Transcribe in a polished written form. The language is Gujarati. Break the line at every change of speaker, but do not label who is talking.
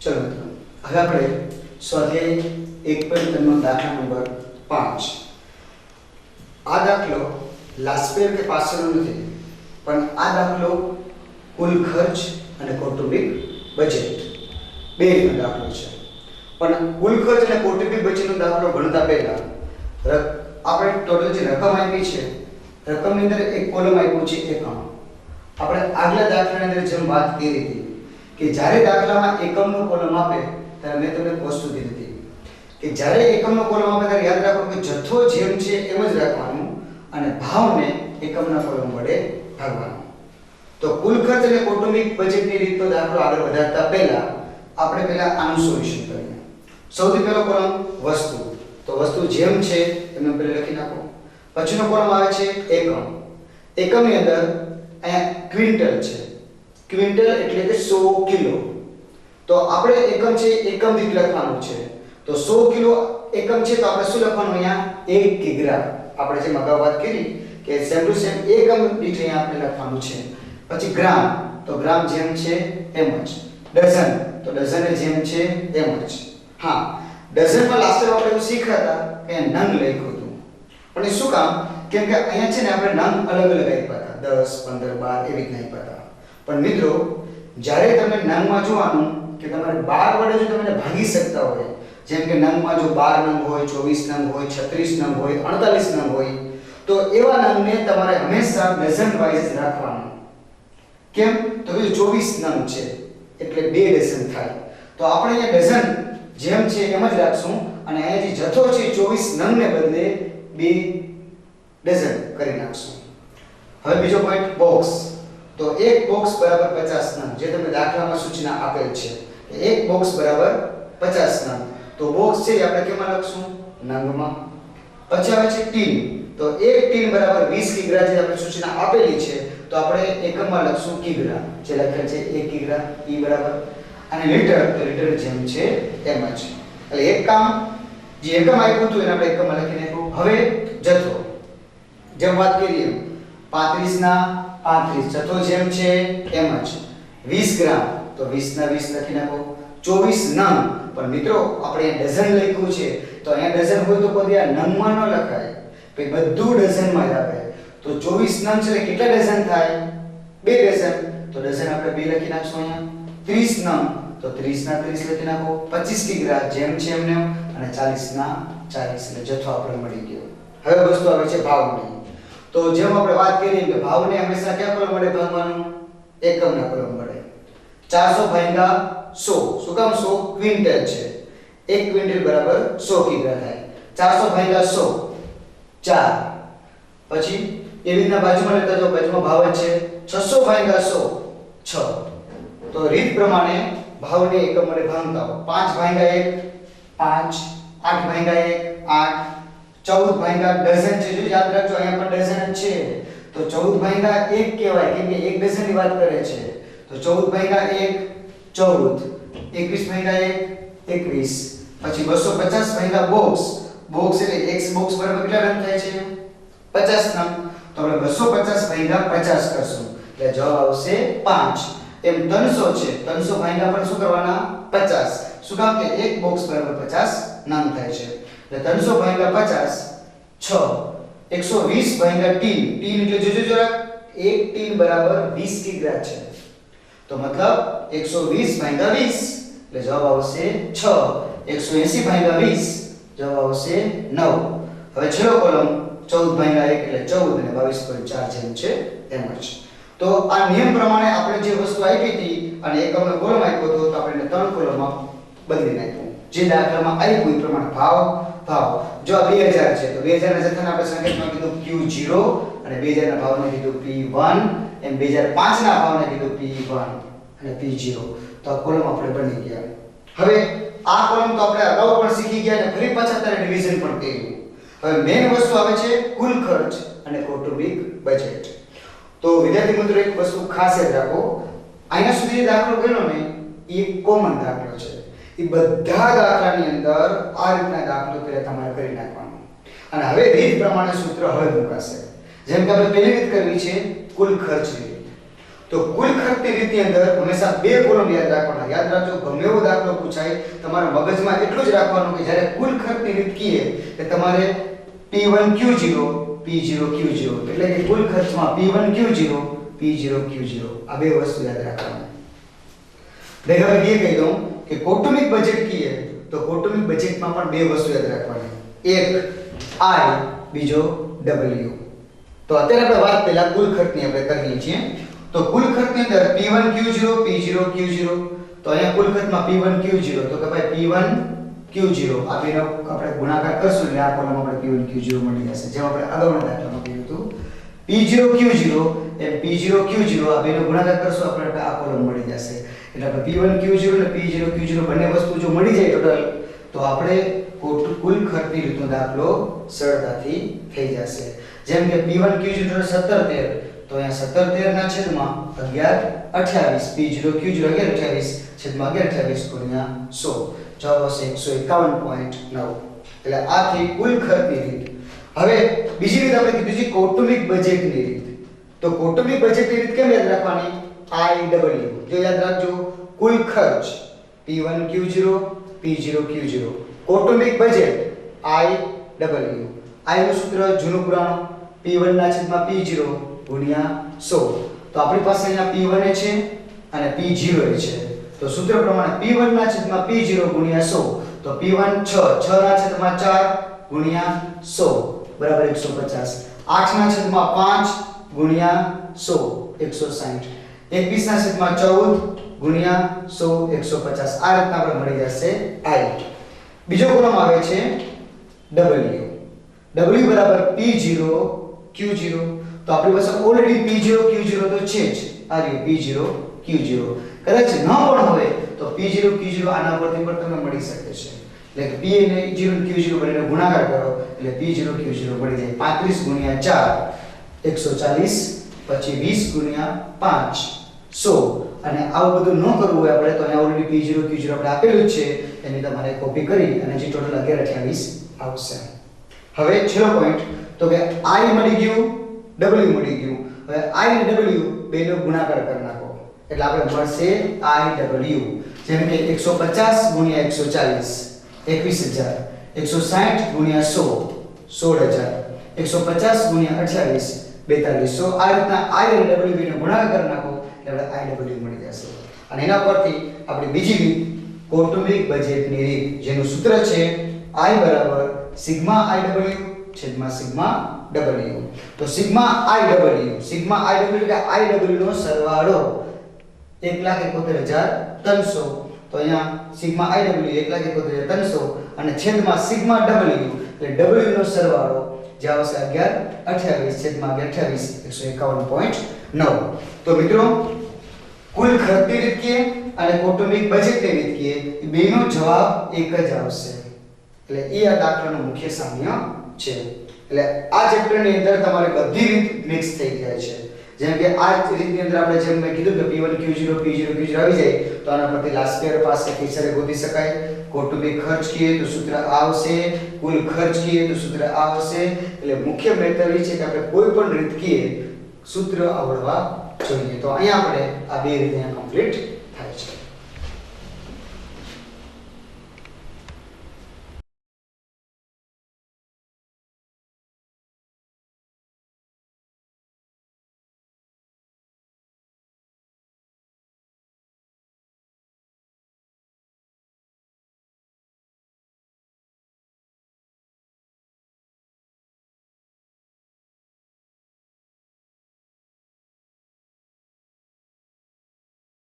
ચલો મિત્રો, હવે આપણે સ્વાધ્યાય 1.3 નો દાખલા નંબર 5. આ દાખલો લાસ્ટ કે પાછળનો નથી, પણ આ દાખલો કુલ ખર્ચ અને કૌટુંબિક બજેટ બેનો દાખલો છે. પણ કુલ ખર્ચ અને કૌટુંબિક બજેટનો દાખલો ગણતા પહેલા આપણે ટોટલ જે રકમ આપી છે, રકમની અંદર એક કોલમ આપ્યું છે એકમ. આપણે આગલા દાખલાની અંદર જેમ વાત કરી હતી કે જ્યારે દાખલામાં એકમનો કોલમ આપે ત્યારે મેં તમને વસ્તુ કીધી હતી કે જ્યારે એકમનો કોલમ આપે ત્યારે યાદ રાખો કે જથ્થો જેમ છે એમ જ રાખવાનું અને ભાવને એકમના કોલમ વડે ભાગવાનો. તો કુલ ખર્ચ અને કૌટુંબિક બજેટની રીતનો દાખલો આગળ વધારતા પહેલા આપણે પહેલા આનું સોલ્યુશન કરીએ. સૌથી પહેલો કોલમ વસ્તુ, તો વસ્તુ જેમ છે એમ પહેલા લખી નાખો. પછીનો કોલમ આવે છે એકમ. એકમની અંદર અહીંયા ક્વિન્ટલ છે. ક્વિન્ટલ એટલે કે 100 કિલો. તો આપણે એકમ છે એકમ દીઠ લખવાનું છે. તો 100 કિલો એકમ છે તો આપણે શું લખવાનું અહીંયા 1 કિગ્રા. આપણે જેમ અગાઉ વાત કરી કે સેમ ટુ સેમ એકમ દીઠ અહીંયા આપણે લખવાનું છે. પછી ગ્રામ, તો ગ્રામ જેમ છે એમ જ. ડઝન, તો ડઝન જેમ છે એમ જ. હા, ડઝનમાં લાસ્ટ ટાઈમ આપણે એવું શીખ્યા હતા કે નંગ લખ્યું હતું, પણ એ શું કામ? કેમ કે અહીંયા છે ને આપણે નંગ અલગ અલગ આપ્યા હતા, 10 15 12 એવી રીતના આપ્યા હતા. પણ મિત્રો, જ્યારે તમે નંગમાં જોવાનું કે તમારે 12 વડે જો તમે ભાગી શકતા હોય, જેમ કે નંગમાં જો 12 નંગ હોય, 24 નંગ હોય, 36 નંગ હોય, 48 નંગ હોય, તો એવા નંગને તમારે હંમેશા ડઝન વાઇઝ રાખવાનું. કેમ? તો કે 24 નંગ છે એટલે 2 ડઝન થાય. તો આપણે અહીંયા ડઝન જેમ છે એમ જ રાખશું અને અહીંયા જે જથ્થો છે 24 નંગને બદલે 2 ડઝન કરી નાખશું. હવે બીજો પોઈન્ટ બોક્સ. તો એક બોક્સ બરાબર 50 નંગ, જે તમને દાખલામાં સૂચના આપેલ છે કે એક બોક્સ બરાબર 50 નંગ. તો બોક્સ છે આપણે કેમાં લખશું? નંગમાં. પછી આવે છે ટીન. તો એક ટીન બરાબર 20 કિગ્રા, જે આપણે સૂચના આપેલી છે તો આપણે એકમમાં લખશું કિગ્રા, જે લખેલ છે 1 કિગ્રા ઈ બરાબર. અને લીટર, તો લીટર જેમ છે એમ જ. એટલે એક કામ જે એકમ આપ્યું હતું એને આપણે એકમમાં લખી નાખ્યું. હવે જથ્થો, જેમ વાત કરીએ 35 ના 35, જથ્થો જેમ છે એમ જ. 20 ગ્રામ, તો 20 ના 20 લખી નાખો. 24 નંગ, પણ મિત્રો આપણે ડઝન લખ્યું છે તો અહીંયા ડઝન હોય તો કોઈ આ નંગમાં ન લખાય, પછી બધું ડઝનમાં જ આપે. તો 24 નંગ છે કેટલા ડઝન થાય? 2 ડઝન. તો ડઝન આપણે 2 લખી નાખશું અહીંયા. 30 નંગ, તો 30 ના 30 લખી નાખો. 25 કિગ્રા જેમ છે એમને, અને 40 ના 40, એટલે જથ્થો આપણે મળી ગયો. હવે વસ્તુ આવે છે ભાવની. તો જેમ આપણે વાત કરી કે ભાવને હંમેશા કયા કોલમ વડે ભાગવાનું? એકમના કોલમ વડે. 400 ભાગ્યા 100. શું કામ? 100 ક્વિન્ટલ છે. 1 ક્વિન્ટલ બરાબર 100 કિગ્રા થાય. 400 ભાગ્યા 100 4. પછી એવી રીતના બાજુમાં લેતા જાઓ, બાજુમાં ભાવ છે 600 ભાગ્યા 100 6. તો રીત પ્રમાણે ભાવને એકમ વડે ભાંગતા હો. 5 ભાગ્યા 1 5, 8 ભાગ્યા 1 8, 14 ભાગ્યા ડઝન છે. જો યાદ રાખજો અહીંયા પણ ડઝન જ છે, તો 14 ભાગ્યા 1 કહેવાય કેમ કે 1 ડઝન ની વાત કરે છે. તો 14 ભાગ્યા 1 14, 21 ભાગ્યા 1 21. પછી 250 ભાગ્યા બોક્સ. બોક્સ એટલે x બોક્સ બરાબર કેટલા રન થાય છે? 50 નંગ. તો આપણે 250 ભાગ્યા 50 કરશું એટલે જવાબ આવશે 5. એમ 300 છે, 300 ભાગ્યા પણ શું કરવાના? 50. શું કામ? કે એક બોક્સ બરાબર 50 નંગ થાય છે. એટલે 300 ભાગ્યા 50 6. 120 ભાગ્યા ટીન. ટીન એટલે જોજો જરા, એક ટીન બરાબર 20 કિગ્રા છે. તો મતલબ 120 ભાગ્યા 20 એટલે જવાબ આવશે 6. 180 ભાગ્યા 20 જવાબ આવશે 9. હવે છેલ્લો કોલમ 14 ભાગ્યા 1 એટલે 14 અને 22.4 જેમ છે એમ જ. તો આ નિયમ પ્રમાણે આપણે જે વસ્તુ આપી હતી અને એકમનો કોલમ આપ્યો હતો તો આપણે 3 કોલમમાં બદલી નાખ્યું. જે દાખલામાં આપ્યું એ પ્રમાણે ભાવ ભાવ. જો આ 2000 છે તો 2000 ના જથ્થાને આપણે સંકેતમાં કીધું Q0 અને 2000 ના ભાવને કીધું P1, એમ 2005 ના ભાવને કીધું P1 અને P0. તો આ કોલમ આપણે બની ગયા. હવે આ કોલમ તો આપણે અગાઉ પણ શીખી ગયા અને ફરી પાછા ત્યારે રિવિઝન પણ કર્યું. હવે મેઈન વસ્તુ આવે છે કુલ ખર્ચ અને કૌટુંબિક બજેટ. તો વિદ્યાર્થી મિત્રો એક વસ્તુ ખાસ યાદ રાખો, અહીંયા સુધી જે દાખલો ગણ્યો ને એ કોમન દાખલો છે. એ બધા દાખલાની અંદર આ રીતના દાખલો પહેલા તમારે કરી નાખવાનો અને હવે રીત પ્રમાણે સૂત્ર હવે મુકાશે. જેમ કે આપણે પહેલી રીત કરવી છે કુલ ખર્ચની રીત. તો તો કુલ ખર્ચની રીતની અંદર હંમેશા બે કોલમ યાદ રાખવાના. યાદ રાખજો, ગમે એવો દાખલો પૂછાય તમારા મગજમાં એટલું જ રાખવાનું કે જ્યારે કુલ ખર્ચની રીત કીએ કે તમારે P1Q0 P0Q0 એટલે કે કુલ ખર્ચમાં P1Q0 P0Q0 આ બે વસ્તુ યાદ રાખવાની. હવે એ કહી દઉં કે કૌટુંબિક બજેટ કીએ તો કૌટુંબિક બજેટમાં પણ બે વસ્તુ યાદ રાખવાની. એક I, બીજો W. તો અત્યારે આપણે વાત પહેલા કુલ ખર્ચની આપણે કરીએ છીએ. તો કુલ ખર્ચની અંદર P1Q0 P0Q0 તો અહીંયા કુલ ખર્ચમાં P1Q0 તો કે ભાઈ P1Q0 આ બેનો આપણે ગુણાકાર કરશું એટલે આ કોલમ આપણે P1Q0 મળી જશે. જેમ આપણે અગાઉના દાખલામાં કહ્યું હતું P0Q0 એમ P0Q0 આ બેનો ગુણાકાર કરશું આપણે આ કોલમ મળી જશે. એટલે આપણે P1Q0 અને P0Q0 બંને વસ્તુ જો મળી જાય ટોટલ તો આપણે કુલ ખર્ચની રીતનો દાખલો સરળતાથી થઈ જશે. જેમ કે P1Q0 17 તો અહીંયા 17 ના છેદમાં 11 28 P0Q0 11 28 છેદમાં 11 28 ગુણ્યા 100 જવાબ આવશે 151.9. એટલે આ થઈ કુલ ખર્ચની રીત. હવે બીજી રીત આપણે કીધું છે કૌટુંબિક બજેટની રીત. તો કૌટુંબિક બજેટની રીત કેમ યાદ રાખવાની? IW. જો યાદ રાખજો કુલ ખર્ચ P1Q0 P0Q0 કૌટુંબિક બજેટ IW. I નું સૂત્ર જૂનું પુરાણું P1 ના છેદમાં P0 ગુણ્યા 100. તો આપણી પાસે અહીંયા P1 છે અને P0 છે. તો સૂત્ર પ્રમાણે P1 ના છેદમાં P0 ગુણ્યા 100 તો P1 6 ના છેદમાં 4 ગુણ્યા 100 બરાબર 150. 8 ના છેદમાં 5 ગુણ્યા 100 160. 21 ના છેદમાં 14 ગુણ્યા 100 150. આ રીતના આપણે મળી જશે I. બીજો કોલમ આવે છે W. W બરાબર P0Q0 તો આપણી પાસે ઓલરેડી P0Q0 તો છે જ. આ રહ્યું P0Q0. કદાચ ન પણ હોય તો P0Q0 આના પરથી પણ તમને મળી શકે છે. એટલે કે P અને Q0 બંનેનો ગુણાકાર કરો એટલે P0Q0 મળી જાય. 35 ગુણ્યા 4 140 પછી 20 ગુણ્યા 5 100. અને આવું બધું ન કરવું હોય આપણે તો અહીંયા ઓલરેડી P0Q0 આપણે આપેલું જ છે એની તમારે કોપી કરી અને જે ટોટલ 11 28 આવશે. હવે છેલ્લો પોઈન્ટ તો કે I મળી ગયું W મળી ગયું. હવે I અને W બેનો ગુણાકાર કરી નાખો એટલે આપણે મળશે IW. જેમ કે 150 ગુણ્યા 140 21000 160 ગુણ્યા 100 16000 150 ગુણ્યા 28 4200. આ રીતના I અને W બેનો ગુણાકાર કરી નાખો એટલે IW મળી જશે. અને એના પરથી આપણે બીજી રીત કૌટુંબિક બજેટની રીત જેનું સૂત્ર છે I બરાબર સિગ્મા IW છેદમાં સિગ્મા W. તો સિગ્મા IW એટલે IW નો સરવાળો 1,71,300. તો અહીંયા સિગ્મા IW 1,71,300 અને છેદમાં સિગ્મા W એટલે W નો સરવાળો જે આવશે 1128 છેદમાં 1128 151.9. તો મિત્રો કુલ ખર્ચની રીત કીએ અને કૌટુંબિક બજેટની રીત કીએ એ બેનો જવાબ એક જ આવશે. એટલે એ આ દાખલાનો મુખ્ય સામ્ય છે. એટલે આ ચેપ્ટરની અંદર તમારે બધી રીત મિક્સ થઈ જાય છે. જેમ કે આ રીતની અંદર આપણે જેમ મેં કીધું કે P1Q0 P0Q0 આવી જાય તો આના પરથી લાસ્ટ યર પાસે ફીચર ગોતી શકાય. કૌટુંબિક ખર્ચ કીએ તો સૂત્ર આવશે, કુલ ખર્ચ કીએ તો સૂત્ર આવશે. એટલે મુખ્ય મેથડ એ છે કે આપણે કોઈ પણ રીત કીએ સૂત્ર આવડવા જોઈએ. તો અહીંયા આપણે આ બે રીત અહીંયા કમ્પ્લીટ